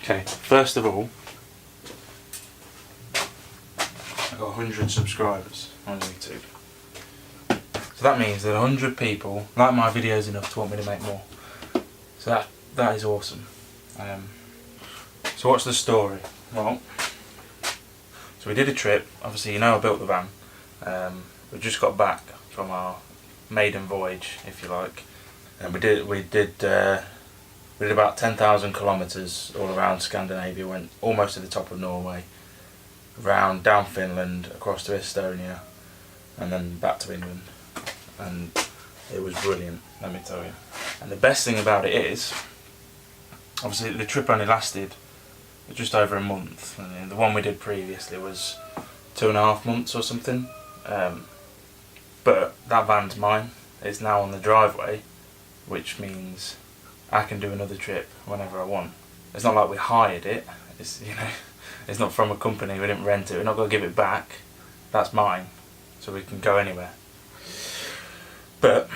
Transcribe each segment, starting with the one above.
Okay, first of all, I've got 100 subscribers on YouTube. So that means that 100 people like my videos enough to want me to make more. So that is awesome. So what's the story? Well, so we did a trip. Obviously, you know I built the van. We just got back from our maiden voyage, if you like, and we did about 10,000 kilometres all around Scandinavia. Went almost to the top of Norway, round down Finland, across to Estonia, and then back to England. And it was brilliant, let me tell you. And the best thing about it is, obviously the trip only lasted just over a month, and the one we did previously was 2.5 months or something. But that van's mine. It's now on the driveway, which means I can do another trip whenever I want. It's not like we hired it. It's, you know, it's not from a company. We didn't rent it. We're not going to give it back. That's mine, so we can go anywhere. But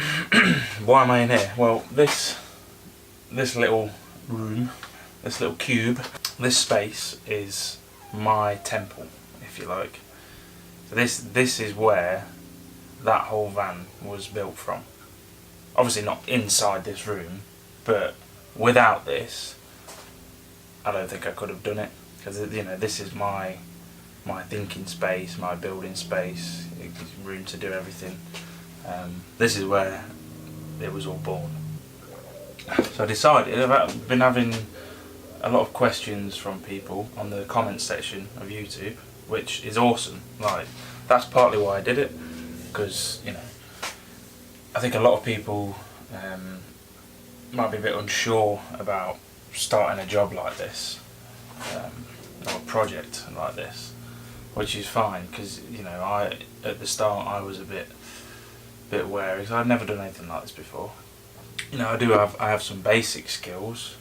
why am I in here? Well, this little room, this little cube, this space is my temple, if you like. So this is where that whole van was built from. Obviously not inside this room, but without this, I don't think I could have done it, because you know, this is my thinking space, my building space, room to do everything. This is where it was all born. So I decided, I've been having a lot of questions from people on the comments section of YouTube, which is awesome. Like, that's partly why I did it, because, you know, I think a lot of people might be a bit unsure about starting a job like this, or a project like this, which is fine, because, you know, at the start I was a bit wary, because I've never done anything like this before. You know, I have some basic skills.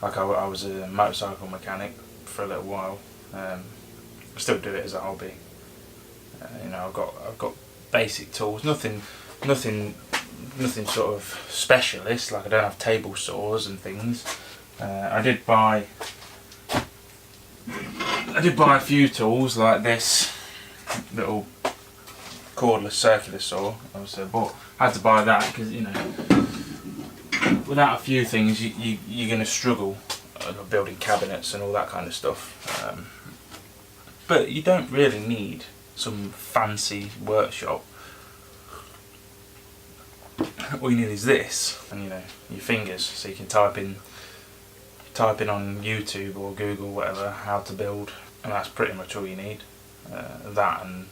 Like I was a motorcycle mechanic for a little while. I still do it as a hobby. You know, I've got basic tools. Nothing sort of specialist. Like, I don't have table saws and things. I did buy a few tools like this little cordless circular saw. Obviously, I had to buy that because, you know, without a few things you're going to struggle building cabinets and all that kind of stuff. But you don't really need some fancy workshop. All you need is this, and, you know, your fingers, so you can type in on YouTube or Google, whatever, how to build, and that's pretty much all you need. That and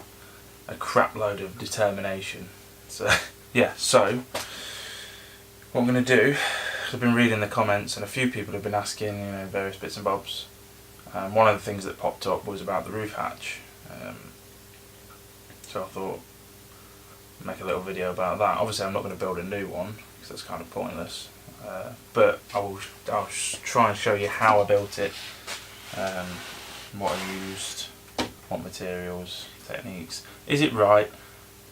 a crap load of determination. So yeah, so what I'm going to do, I've been reading the comments and a few people have been asking, you know, various bits and bobs. One of the things that popped up was about the roof hatch. So I thought I'd make a little video about that. Obviously I'm not going to build a new one because that's kind of pointless. But I'll try and show you how I built it, what I used, what materials, techniques. Is it right?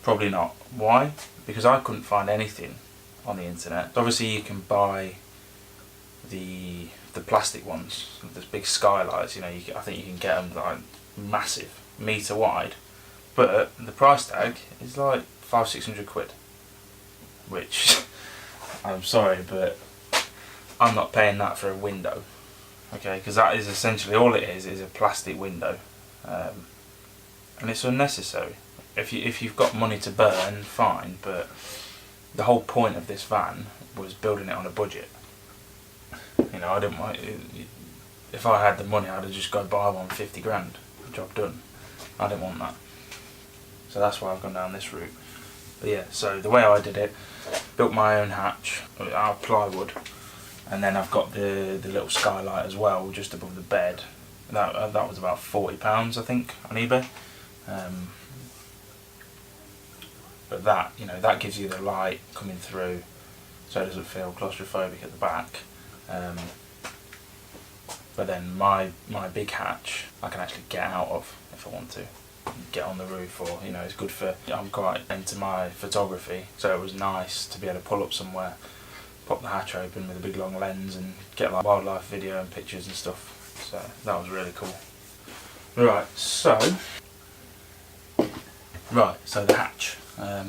Probably not. Why? Because I couldn't find anything on the internet. Obviously you can buy the plastic ones, the big skylights, you know, I think you can get them like massive, metre wide, but the price tag is like 500-600 quid, which I'm sorry, but I'm not paying that for a window, okay, because that is essentially all it is a plastic window, and it's unnecessary. If you've got money to burn, fine, but the whole point of this van was building it on a budget. You know, I didn't want it, if I had the money, I'd have just go buy one 50 grand, job done. I didn't want that, so that's why I've gone down this route. But yeah, so the way I did it, built my own hatch out of plywood, and then I've got the little skylight as well, just above the bed. That was about £40, I think, on eBay. But that, you know, that gives you the light coming through, so it doesn't feel claustrophobic at the back. But then my big hatch, I can actually get out of if I want to, get on the roof, or, you know, it's good for, I'm quite into my photography, so it was nice to be able to pull up somewhere, pop the hatch open with a big long lens and get like wildlife video and pictures and stuff. So that was really cool. Right, so the hatch. Where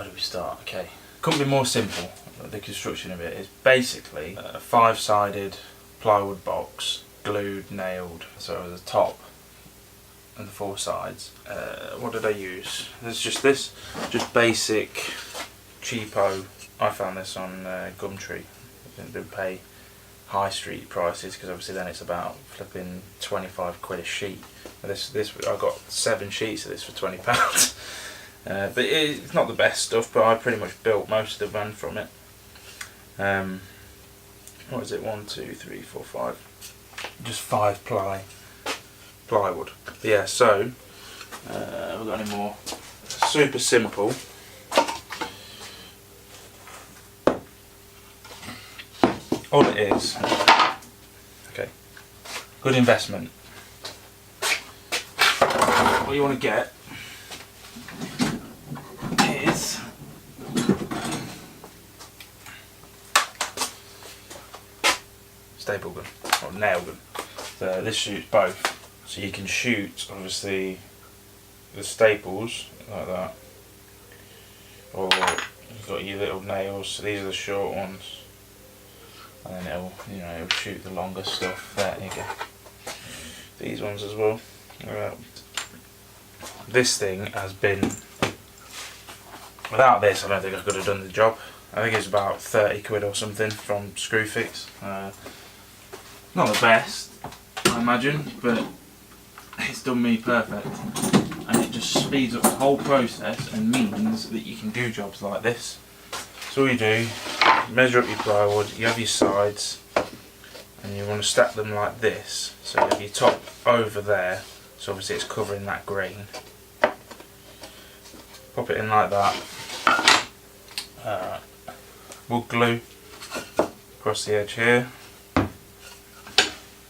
do we start? Okay, couldn't be more simple. The construction of it is basically a 5-sided plywood box, glued, nailed, so the top and the 4 sides. What did I use? There's just basic cheapo. I found this on Gumtree. I didn't pay high street prices because obviously then it's about flipping 25 quid a sheet. This I got 7 sheets of this for £20. But it's not the best stuff, but I pretty much built most of the van from it. What is it? 1, 2, 3, 4, 5. Just 5 plywood. But yeah, so have we got any more? Super simple. All it is, okay, good investment. What you want to get is staple gun or nail gun. So this shoots both. So you can shoot obviously the staples like that, or you've got your little nails. So these are the short ones. And then it'll shoot the longer stuff. There you go. These ones as well. This thing has been, without this I don't think I could have done the job. I think it's about 30 quid or something from Screwfix. Not the best, I imagine, but it's done me perfect. And it just speeds up the whole process and means that you can do jobs like this. So all you do, measure up your plywood, you have your sides, and you want to stack them like this. So you have your top over there, so obviously it's covering that grain. Pop it in like that. Wood glue across the edge here, and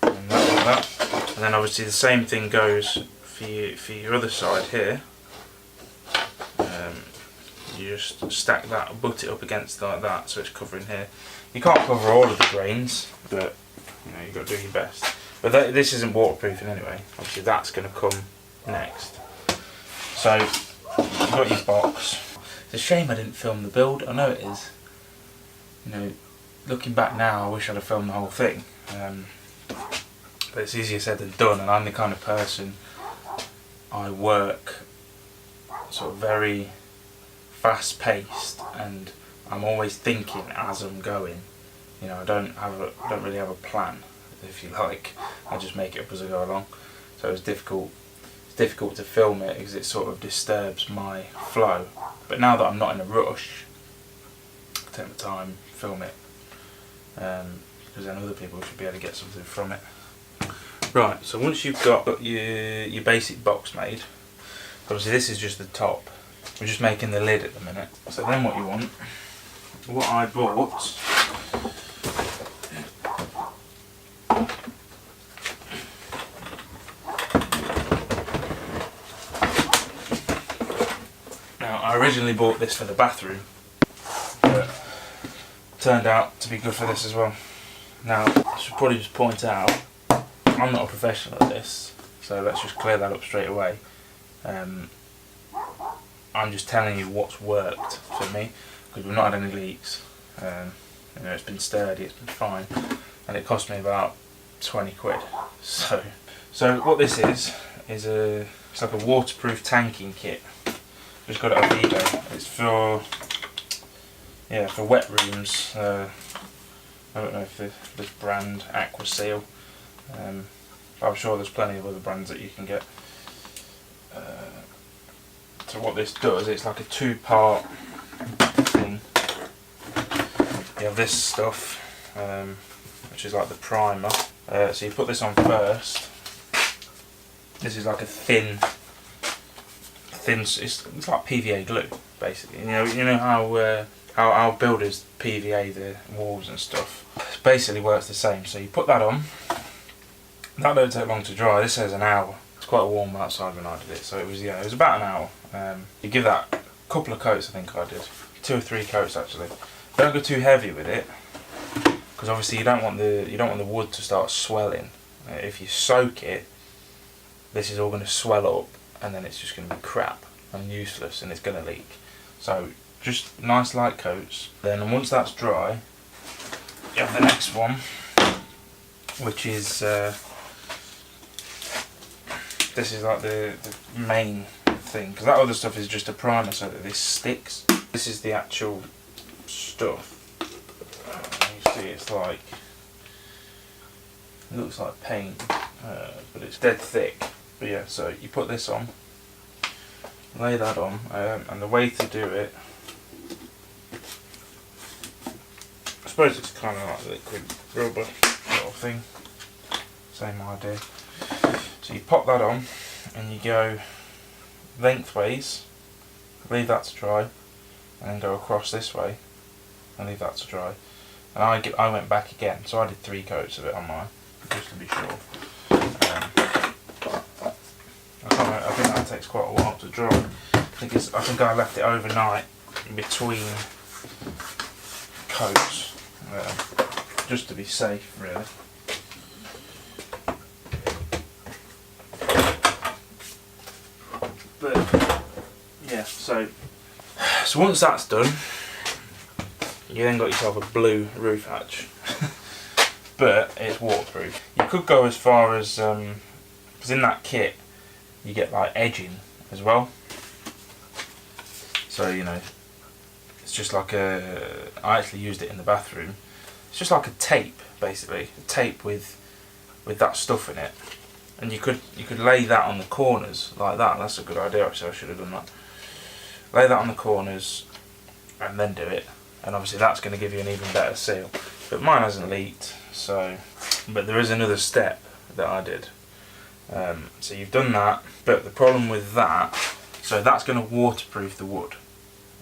that like that. And then obviously the same thing goes for your other side here. You just stack that, butt it up against like that, so it's covering here. You can't cover all of the grains, but you've got to do your best. But this isn't waterproofing anyway. Obviously that's going to come next. So you've got your box. It's a shame I didn't film the build. I know it is. Looking back now, I wish I'd have filmed the whole thing. But it's easier said than done, and I'm the kind of person, I work sort of very fast paced, and I'm always thinking as I'm going. I don't really have a plan, if you like. I just make it up as I go along. So it's difficult to film it because it sort of disturbs my flow. But now that I'm not in a rush, I take my time, film it, because then other people should be able to get something from it. Right, so once you've got your basic box made, obviously this is just the top. We're just making the lid at the minute. So then what you want, what I bought, now I originally bought this for the bathroom, but turned out to be good for this as well. Now I should probably just point out, I'm not a professional at this, so let's just clear that up straight away. I'm just telling you what's worked for me, because we've not had any leaks. It's been sturdy, it's been fine, and it cost me about 20 quid. So what this is it's like a waterproof tanking kit. Just got it off eBay. It's for wet rooms. I don't know if this brand Aqua Seal. I'm sure there's plenty of other brands that you can get. So what this does, it's like a 2-part thing. You have this stuff, which is like the primer. So you put this on first. This is like a thin. It's like PVA glue, basically. You know how builders PVA the walls and stuff. It basically works the same. So you put that on. That don't take long to dry. This says an hour. It's quite warm outside when I did it, so it was about an hour. You give that a couple of coats, I think I did. 2 or 3 coats actually. Don't go too heavy with it, because obviously you don't want the wood to start swelling. If you soak it, this is all going to swell up, and then it's just going to be crap and useless, and it's going to leak. So just nice light coats. Then once that's dry, you have the next one, which is this is like the main thing, because that other stuff is just a primer so that this sticks. This is the actual stuff. You see, it's like, it looks like paint, but it's dead thick. But yeah, so you put this on, lay that on, and the way to do it, I suppose it's kind of like liquid rubber sort of thing, same idea. So you pop that on and you go lengthways, leave that to dry, and then go across this way and leave that to dry. And I went back again, so I did 3 coats of it on mine, just to be sure. I think that takes quite a while to dry. I think I left it overnight in between coats, just to be safe, really. But yeah, so once that's done, you then got yourself a blue roof hatch, but it's waterproof. You could go as far as, because in that kit you get like edging as well. So you know, it's just like I actually used it in the bathroom. It's just like a tape, basically, a tape with that stuff in it. And you could lay that on the corners like that. That's a good idea, actually. I should have done that. Lay that on the corners and then do it, and obviously that's going to give you an even better seal. But mine hasn't leaked, so. But there is another step that I did. So you've done that, but the problem with that, so that's going to waterproof the wood.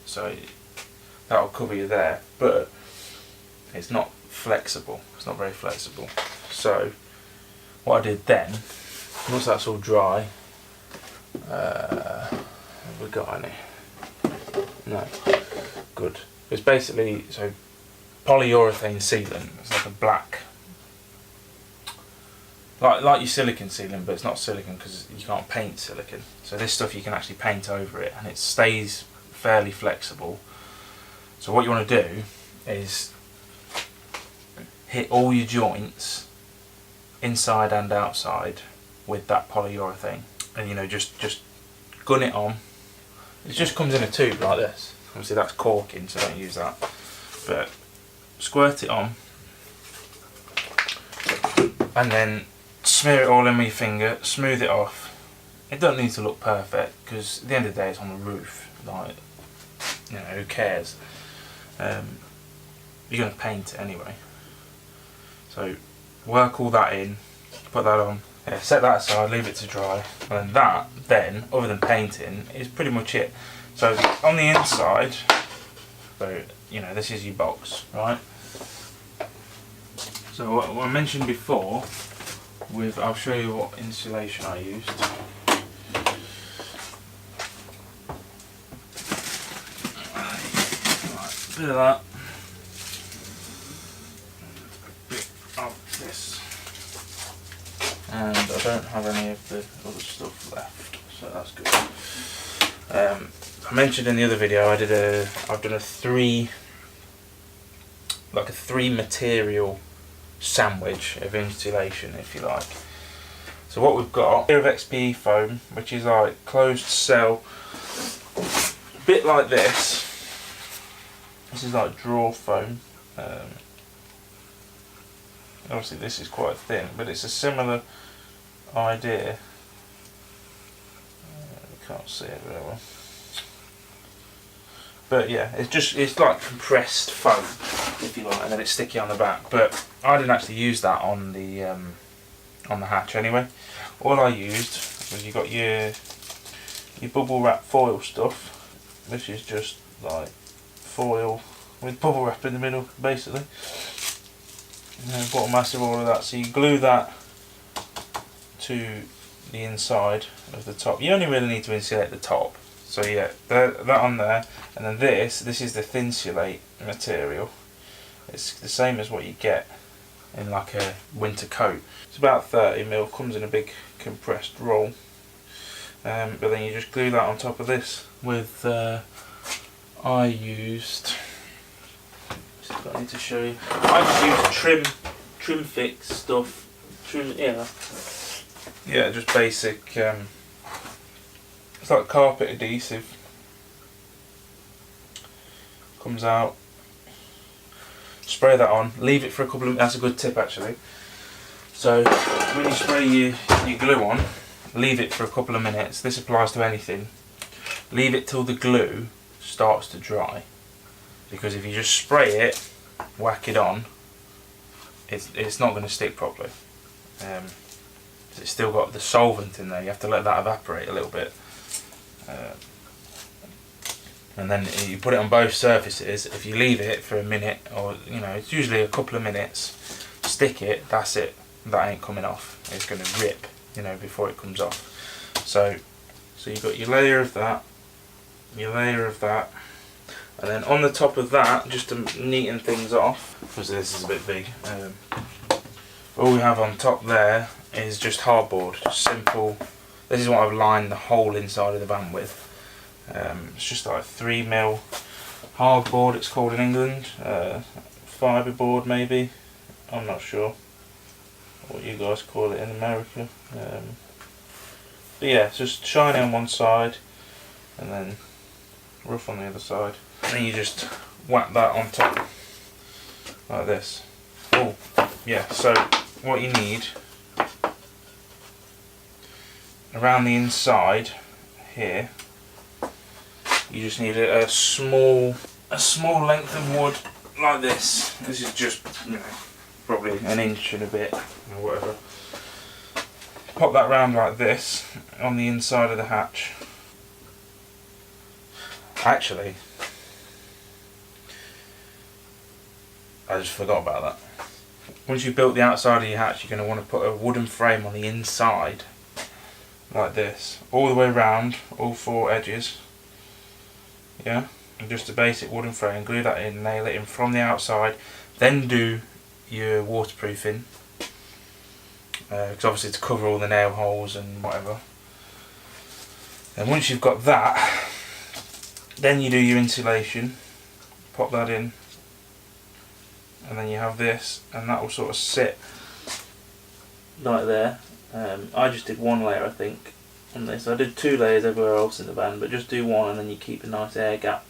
So that'll cover you there, but it's not flexible. It's not very flexible. So what I did then, once that's all dry, have we got any? No. Good. It's basically, so polyurethane sealant. It's like a black, like your silicone sealant, but it's not silicone because you can't paint silicone. So this stuff you can actually paint over it, and it stays fairly flexible. So what you want to do is hit all your joints, inside and outside, with that polyurethane, and you know, just gun it on. It just comes in a tube like this. Obviously that's corking, so don't use that. But squirt it on, and then smear it all in with your finger, smooth it off. It doesn't need to look perfect, because at the end of the day it's on the roof. Like, you know, who cares? You're going to paint it anyway. So work all that in, put that on, yeah, set that aside, leave it to dry, and that then, other than painting, is pretty much it. So on the inside, so you know, this is your box, right? So what I mentioned before, I'll show you what insulation I used. Right, bit of that. This, and I don't have any of the other stuff left, so that's good. I mentioned in the other video I've done a 3 material sandwich of insulation, if you like. So what we've got here of XPE foam, which is like closed cell, a bit like this. This is like draw foam. Obviously this is quite thin, but it's a similar idea. You can't see it very well. But yeah, it's like compressed foam, if you like, and then it's sticky on the back. But I didn't actually use that on the hatch anyway. All I used was, you got your bubble wrap foil stuff, which is just like foil with bubble wrap in the middle, basically. And then bought a massive all of that. So you glue that to the inside of the top. You only really need to insulate the top, So yeah, that on there, and then this is the Thinsulate Material. It's the same as what you get in like a winter coat. It's about 30mm, comes in a big compressed roll. But then you just glue that on top of this with, I used, I need to show you, I just used trim fix stuff, yeah, just basic, it's like carpet adhesive, comes out, spray that on, leave it for a couple of minutes. That's a good tip actually. So when you spray your glue on, leave it for a couple of minutes. This applies to anything. Leave it till the glue starts to dry, because if you just spray it, whack it on, it's not going to stick properly. It's still got the solvent in there. You have to let that evaporate a little bit. And then you put it on both surfaces. If you leave it for a minute, or it's usually a couple of minutes, stick it, that's it, that ain't coming off. It's going to rip, before it comes off. So you've got your layer of that, your layer of that, and then on the top of that, just to neaten things off, because this is a bit big, all we have on top there is just hardboard, just simple. This is what I've lined the whole inside of the van with. It's just like 3mm hardboard, it's called in England, fiberboard maybe, I'm not sure what you guys call it in America. But yeah, it's just shiny on one side and then rough on the other side. And then you just whack that on top like this. Oh, yeah, so what you need around the inside here, you just need a small length of wood like this. This is just probably an inch and a bit or whatever. Pop that round like this on the inside of the hatch. Actually, I just forgot about that. Once you've built the outside of your hatch, you're going to want to put a wooden frame on the inside like this, all the way around, all four edges. Yeah, and just a basic wooden frame, glue that in, nail it in from the outside, then do your waterproofing, because obviously to cover all the nail holes and whatever. And once you've got that, then you do your insulation, pop that in, and then you have this, and that will sort of sit like there. I just did one layer I think on this. I did 2 layers everywhere else in the van, but just do one and then you keep a nice air gap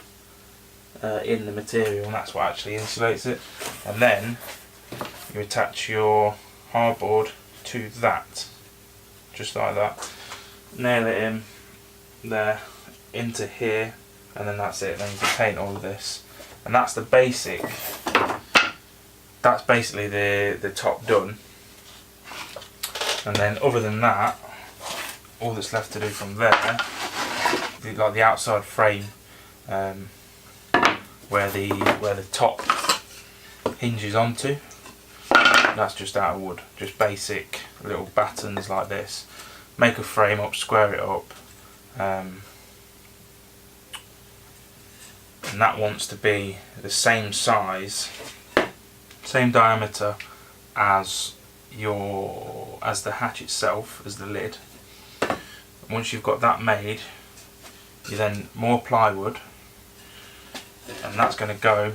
in the material, and that's what actually insulates it. And then you attach your hardboard to that, just like that. Nail it in there, into here, and then that's it. Then you can paint all of this, and that's the basic. That's basically the top done. And then other than that, all that's left to do from there, like the outside frame, where the top hinges onto, that's just out of wood. Just basic little battens like this. Make a frame up, square it up, and that wants to be the same size, same diameter as the hatch itself, as the lid. Once you've got that made, you then more plywood, and that's going to go.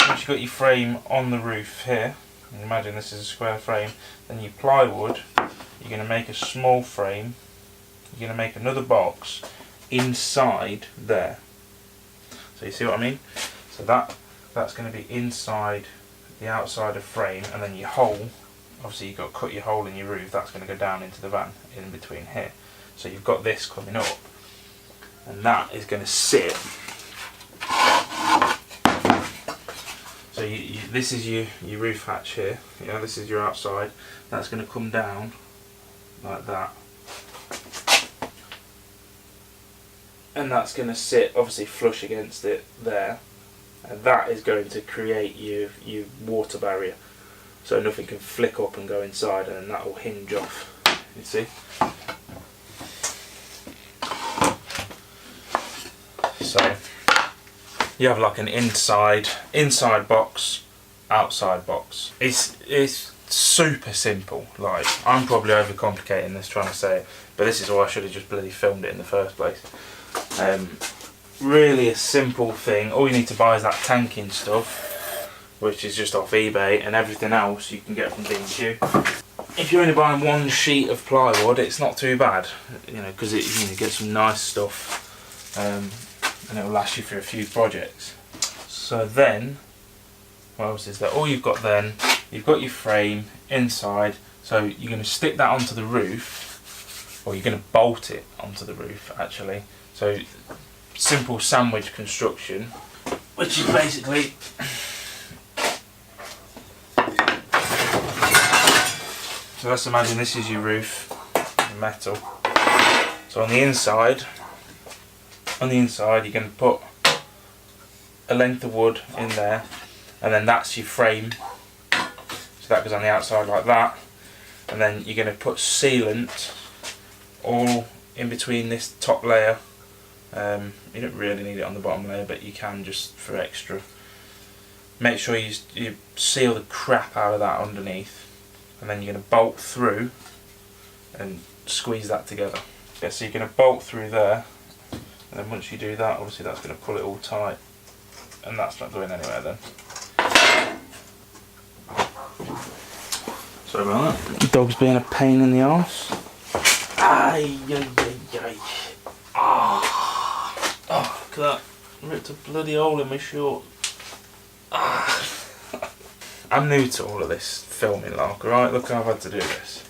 Once you've got your frame on the roof here, and imagine this is a square frame, then your plywood, you're going to make a small frame, you're going to make another box inside there. So you see what I mean? So that's going to be inside the outside of frame, and then your hole, obviously you've got to cut your hole in your roof, that's going to go down into the van in between here. So you've got this coming up, and that is going to sit. So this is your roof hatch here, yeah, this is your outside, that's going to come down like that, and that's going to sit obviously flush against it there, and that is going to create your water barrier, so nothing can flick up and go inside, and then that will hinge off, you see. So you have like an inside box, outside box. It's super simple. Like, I'm probably overcomplicating this trying to say it, but this is why I should have just bloody filmed it in the first place. Really a simple thing. All you need to buy is that tanking stuff, which is just off eBay, and everything else you can get from B&Q. If you're only buying one sheet of plywood, it's not too bad, you know, because you get some nice stuff, and it'll last you for a few projects. So then, what else is there? All you've got then, you've got your frame inside, so you're going to stick that onto the roof, or you're going to bolt it onto the roof actually. So simple sandwich construction, which is basically so let's imagine this is your roof, your metal. So on the inside you're going to put a length of wood in there, and then that's your frame. So that goes on the outside like that, and then you're going to put sealant all in between this top layer. You don't really need it on the bottom layer, but you can just for extra. Make sure you seal the crap out of that underneath, and then you're going to bolt through and squeeze that together. Yeah, so you're going to bolt through there, and then once you do that, obviously that's going to pull it all tight, and that's not going anywhere then. Sorry about that. The dog's being a pain in the arse. Ay, ay, ay, ay. Oh, look at that. Ripped a bloody hole in my short. I'm new to all of this filming lark, right? Look how I've had to do this.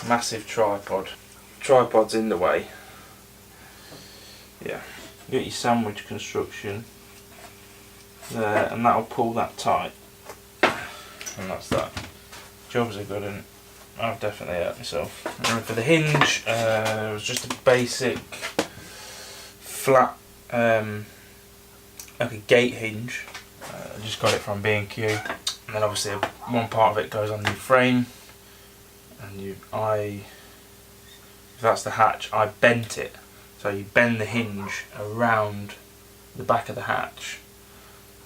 Massive tripod. Tripod's in the way. Yeah. You got your sandwich construction there, and that'll pull that tight. And that's that. Jobs are good, and I've definitely hurt myself. And for the hinge, it was just a basic flat, like a gate hinge. I just got it from B&Q, and then obviously one part of it goes on the frame, and if that's the hatch, I bent it. So you bend the hinge around the back of the hatch,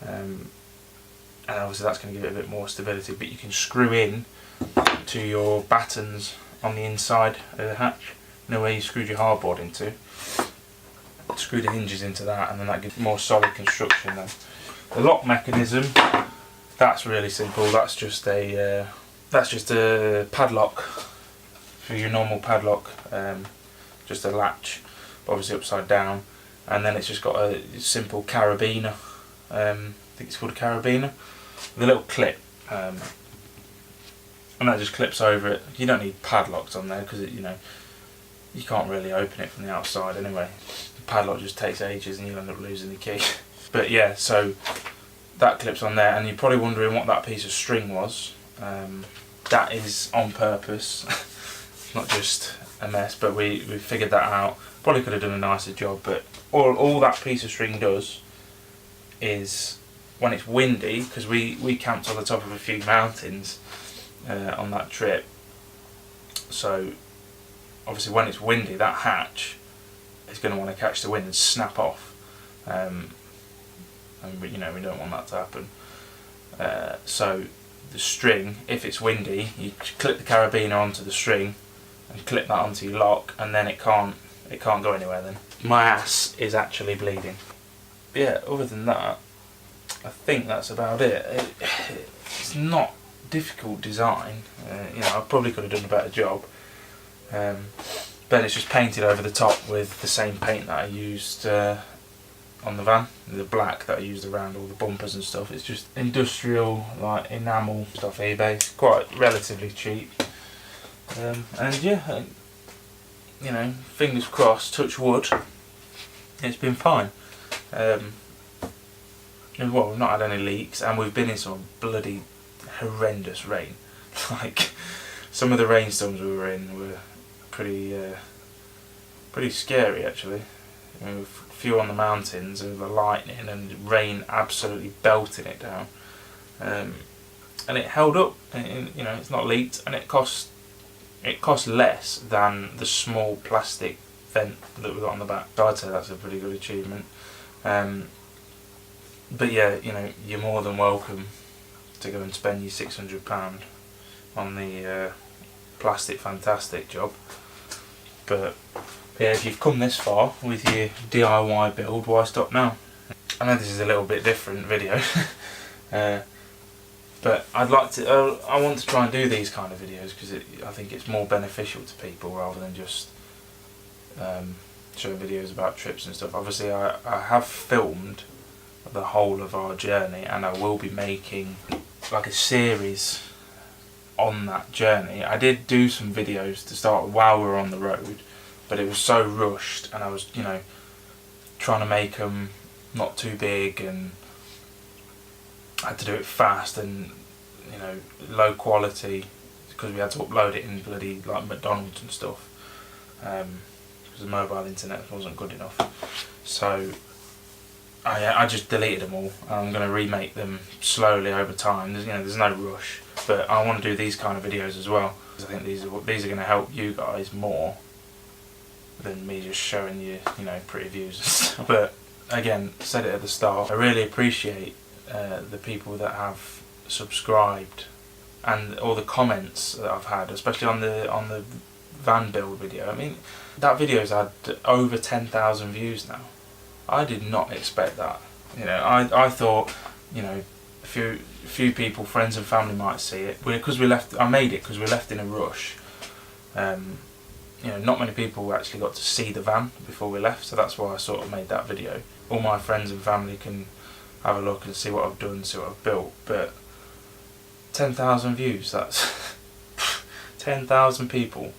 and obviously that's going to give it a bit more stability, but you can screw in to your battens on the inside of the hatch. You know where you screwed your hardboard into? Screw the hinges into that, and then that gives more solid construction then. The lock mechanism, that's really simple. That's just a padlock for your normal padlock, just a latch, obviously upside down, and then it's just got a simple carabiner. I think it's called a carabiner, with a little clip, and that just clips over it. You don't need padlocks on there because you can't really open it from the outside anyway. The padlock just takes ages and you'll end up losing the key. But yeah, so that clips on there, and you're probably wondering what that piece of string was. That is on purpose, not just a mess, but we figured that out. Probably could have done a nicer job, but all that piece of string does is when it's windy, because we camped on the top of a few mountains on that trip, so obviously when it's windy that hatch is going to want to catch the wind and snap off, and we don't want that to happen. So the string, if it's windy, you clip the carabiner onto the string and clip that onto your lock, and then it can't go anywhere then. My ass is actually bleeding. But yeah, other than that, I think that's about it. It's not difficult design. I probably could have done a better job. But it's just painted over the top with the same paint that I used on the van, the black that I used around all the bumpers and stuff. It's just industrial, like enamel stuff, eBay. It's quite relatively cheap. And yeah, fingers crossed, touch wood, it's been fine. Well, we've not had any leaks, and we've been in some bloody horrendous rain. Like, some of the rainstorms we were in were pretty scary actually. A few on the mountains, and the lightning and rain absolutely belting it down, and it held up. And, it's not leaked, and it cost less than the small plastic vent that we got on the back. So I'd say that's a pretty good achievement. But yeah, you know, you're more than welcome to go and spend your £600 on the plastic fantastic job. But yeah, if you've come this far with your DIY build, why stop now? I know this is a little bit different video, but I'd like to. I want to try and do these kind of videos because I think it's more beneficial to people rather than just showing videos about trips and stuff. Obviously, I have filmed the whole of our journey, and I will be making like a series on that journey. I did do some videos to start while we were on the road, but it was so rushed, and I was, you know, trying to make them not too big, and I had to do it fast and, you know, low quality because we had to upload it in bloody like McDonald's and stuff, because the mobile internet wasn't good enough. So I just deleted them all. I'm going to remake them slowly over time. There's no rush, but I want to do these kind of videos as well, because I think these are going to help you guys more than me just showing you, you know, pretty views and stuff. But again, said it at the start, I really appreciate the people that have subscribed and all the comments that I've had, especially on the van build video. I mean, that video's had over 10,000 views now. I did not expect that. You know, I thought, you know, a few people, friends and family might see it. I made it because we left in a rush. You know, not many people actually got to see the van before we left, so that's why I sort of made that video. All my friends and family can have a look and see what I've done, see what I've built. But 10,000 views, that's 10,000 people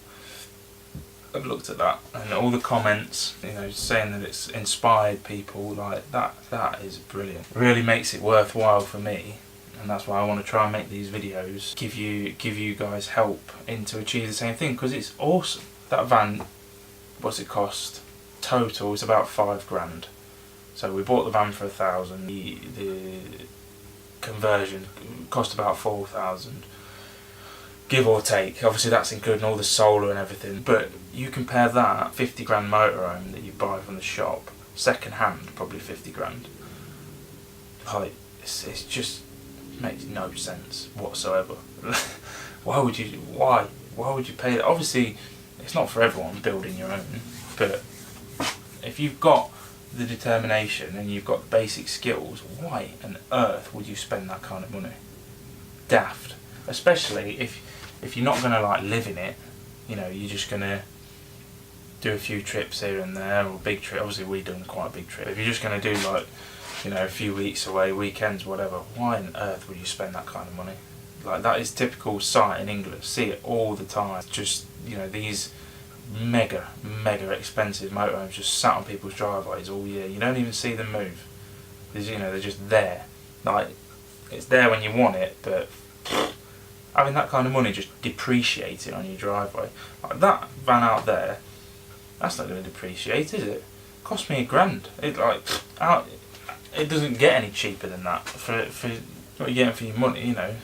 have looked at that, and all the comments, you know, saying that it's inspired people, like that is brilliant. It really makes it worthwhile for me, and that's why I want to try and make these videos, give you guys help to achieve the same thing, because it's awesome. That van, what's it cost? Total is about £5,000. So we bought the van for 1,000. The conversion cost about 4,000. Give or take. Obviously that's including all the solar and everything, but you compare that £50,000 motorhome that you buy from the shop, second hand, probably £50,000. Like, it's just makes no sense whatsoever. Why would you pay that? Obviously it's not for everyone building your own, but if you've got the determination and you've got the basic skills, why on earth would you spend that kind of money? Daft. Especially if you're not going to like live in it, you know, you're just going to do a few trips here and there, or big trip. Obviously we've done quite a big trip. If you're just going to do like, you know, a few weeks away, weekends, whatever, why on earth would you spend that kind of money? Like, that is typical sight in England. See it all the time. Just, you know, these mega expensive motorhomes just sat on people's driveways all year. You don't even see them move. You know, they're just there. Like, it's there when you want it, but having that kind of money just depreciating on your driveway. Like that van out there, that's not going to depreciate, is it? Cost me £1,000. It doesn't get any cheaper than that for what you're getting for your money. You know,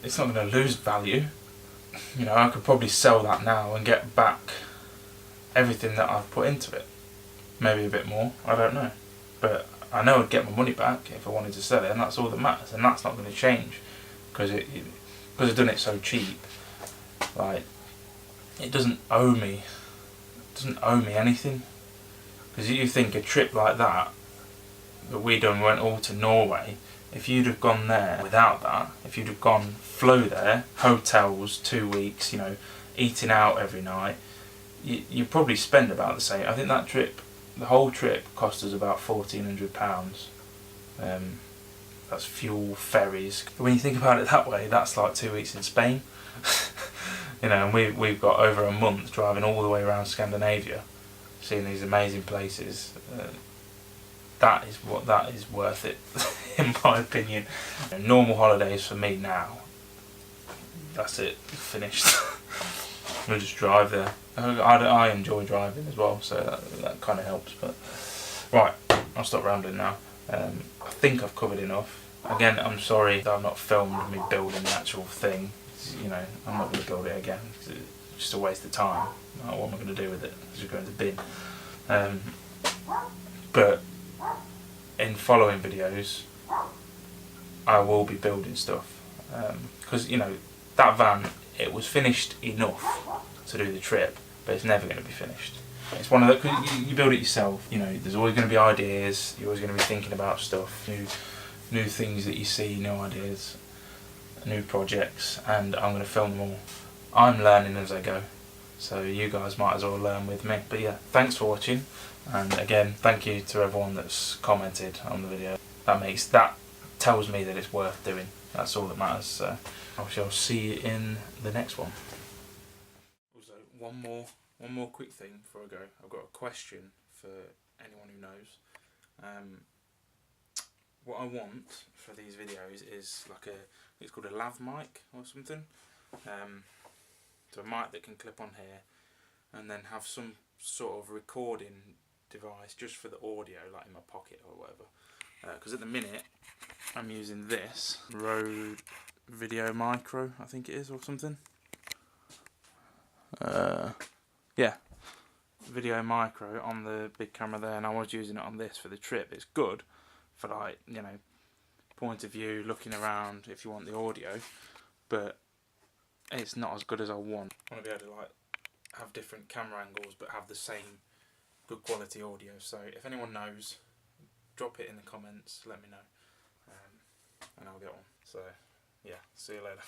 it's not going to lose value. You know, I could probably sell that now and get back everything that I've put into it. Maybe a bit more, I don't know. But I know I'd get my money back if I wanted to sell it, and that's all that matters. And that's not going to change because I've done it so cheap. Like, it doesn't owe me anything. Because you think a trip like that we done, went all to Norway, if you'd have gone there without that, if you'd have flew there, hotels, 2 weeks, you know, eating out every night, you probably spend about the same. I think that trip, the whole trip, cost us about £1,400. That's fuel, ferries. When you think about it that way, that's like 2 weeks in Spain. You know, and we've got over a month driving all the way around Scandinavia, seeing these amazing places. That is worth it, in my opinion. Normal holidays for me now, that's it, finished. We'll just drive there. I enjoy driving as well, so that kind of helps. But right, I'll stop rambling now. I think I've covered enough. Again, I'm sorry that I've not filmed me building the actual thing. You know, I'm not going to build it again. It's just a waste of time. What am I going to do with it? It's just going to the bin. But in following videos, I will be building stuff, because you know, that van, it was finished enough to do the trip, but it's never going to be finished. It's one of the, cause you build it yourself, you know, there's always going to be ideas, you're always going to be thinking about stuff, new things that you see, new ideas, new projects, and I'm going to film them all. I'm learning as I go, so you guys might as well learn with me. But yeah, thanks for watching, and again, thank you to everyone that's commented on the video. That tells me that it's worth doing. That's all that matters. So I shall see you in the next one. Also, one more quick thing before I go. I've got a question for anyone who knows. What I want for these videos is like it's called a lav mic or something. So a mic that can clip on here, and then have some sort of recording device just for the audio, like in my pocket or whatever. Because at the minute I'm using this Rode Video Micro, I think it is, or something. Yeah, Video Micro on the big camera there, and I was using it on this for the trip. It's good for, like, you know, point of view, looking around if you want the audio, but it's not as good as I want. I want to be able to like have different camera angles but have the same good quality audio. So if anyone knows, drop it in the comments, let me know, and I'll get one. So yeah, see you later.